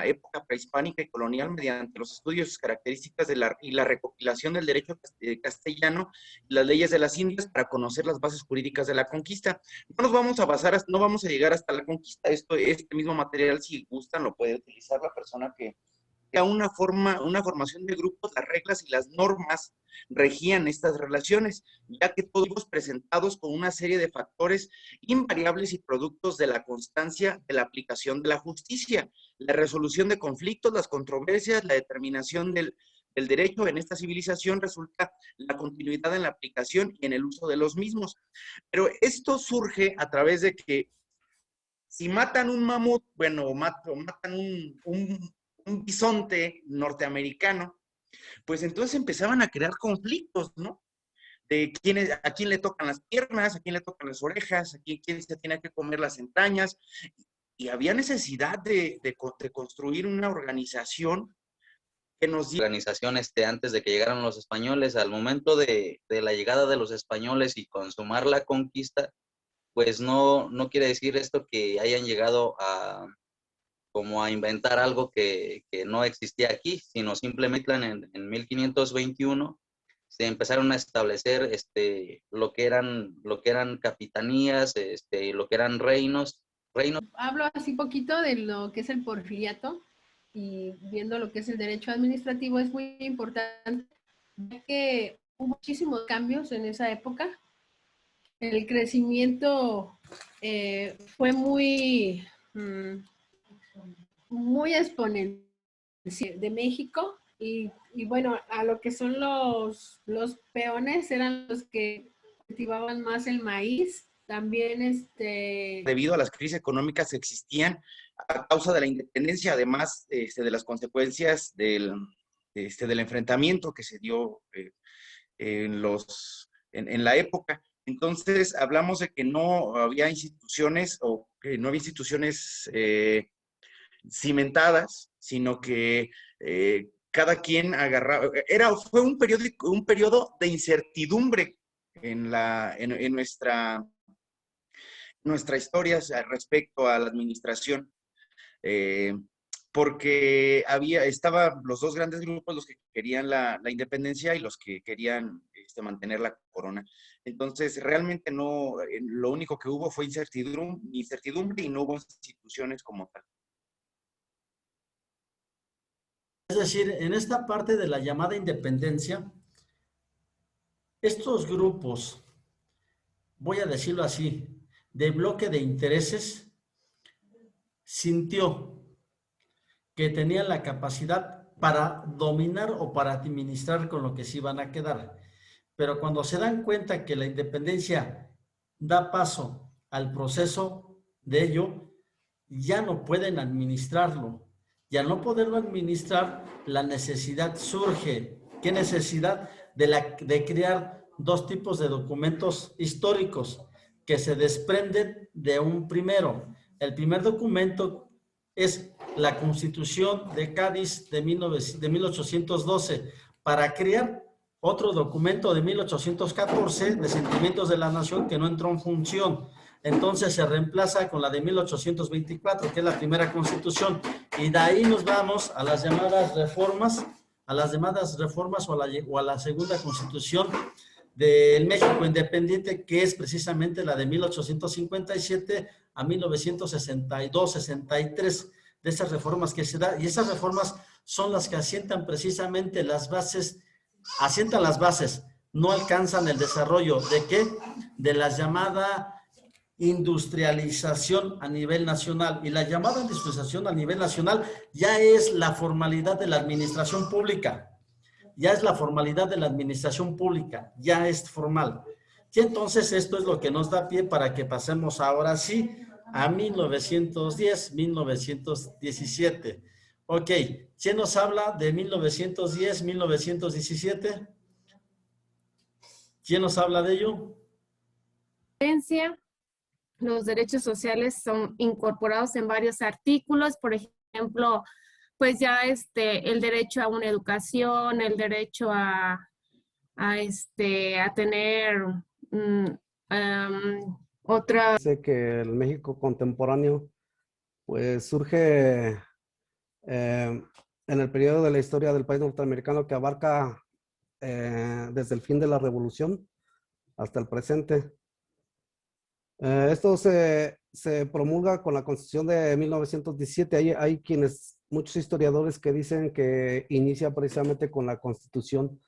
época prehispánica y colonial mediante los estudios, características y la recopilación del derecho castellano y las leyes de las Indias para conocer las bases jurídicas de la conquista. No nos vamos a basar, no vamos a llegar hasta la conquista. Este mismo material, si gustan, lo puede utilizar la persona que una formación de grupos, las reglas y las normas regían estas relaciones, ya que todos presentados con una serie de factores invariables y productos de la constancia de la aplicación de la justicia, la resolución de conflictos, las controversias, la determinación del derecho en esta civilización resulta la continuidad en la aplicación y en el uso de los mismos. Pero esto surge a través de que si matan un mamut, bueno, matan un bisonte norteamericano, pues entonces empezaban a crear conflictos, ¿no? De a quién le tocan las piernas, a quién le tocan las orejas, a quién se tiene que comer las entrañas. Y había necesidad de construir una organización que nos diera... Organización antes de que llegaran los españoles, al momento de la llegada de los españoles y consumar la conquista, pues no quiere decir esto que hayan llegado como a inventar algo que no existía aquí, sino simplemente en 1521 se empezaron a establecer lo que eran capitanías, lo que eran reinos. Hablo así poquito de lo que es el porfiriato y viendo lo que es el derecho administrativo es muy importante, ya que hubo muchísimos cambios en esa época. El crecimiento fue muy exponencial de México y bueno, a lo que son los peones eran los que cultivaban más el maíz, también debido a las crisis económicas que existían a causa de la independencia, además de las consecuencias del enfrentamiento que se dio en la época. Entonces, hablamos de que no había instituciones o que no había instituciones cimentadas, sino que cada quien agarraba, fue un periodo de incertidumbre en nuestra historia respecto a la administración, porque estaban los dos grandes grupos, los que querían la independencia y los que querían mantener la corona. Entonces, realmente lo único que hubo fue incertidumbre y no hubo instituciones como tal. Es decir, en esta parte de la llamada independencia, estos grupos, voy a decirlo así, de bloque de intereses, sintió que tenían la capacidad para dominar o para administrar con lo que se iban a quedar. Pero cuando se dan cuenta que la independencia da paso al proceso de ello, ya no pueden administrarlo. Y al no poderlo administrar, la necesidad surge. ¿Qué necesidad? De crear dos tipos de documentos históricos que se desprenden de un primero. El primer documento es la Constitución de Cádiz de 1812, para crear otro documento de 1814 de Sentimientos de la Nación que no entró en función. Entonces se reemplaza con la de 1824, que es la primera Constitución, y de ahí nos vamos a las llamadas reformas, o a la segunda Constitución del México independiente, que es precisamente la de 1857 a 1962-63, de esas reformas que se da, y esas reformas son las que asientan precisamente las bases, no alcanzan el desarrollo de ¿qué? De la llamada industrialización a nivel nacional, y la llamada industrialización a nivel nacional ya es la formalidad de la administración pública, ya es formal. Y entonces esto es lo que nos da pie para que pasemos ahora sí a 1910, 1917. Ok, ¿quién nos habla de 1910, 1917? ¿Quién nos habla de ello? Los derechos sociales son incorporados en varios artículos, por ejemplo, pues ya el derecho a una educación, el derecho a tener otra... Sé que el México contemporáneo pues surge en el periodo de la historia del país norteamericano que abarca desde el fin de la revolución hasta el presente. Esto se promulga con la Constitución de 1917. Hay muchos historiadores que dicen que inicia precisamente con la Constitución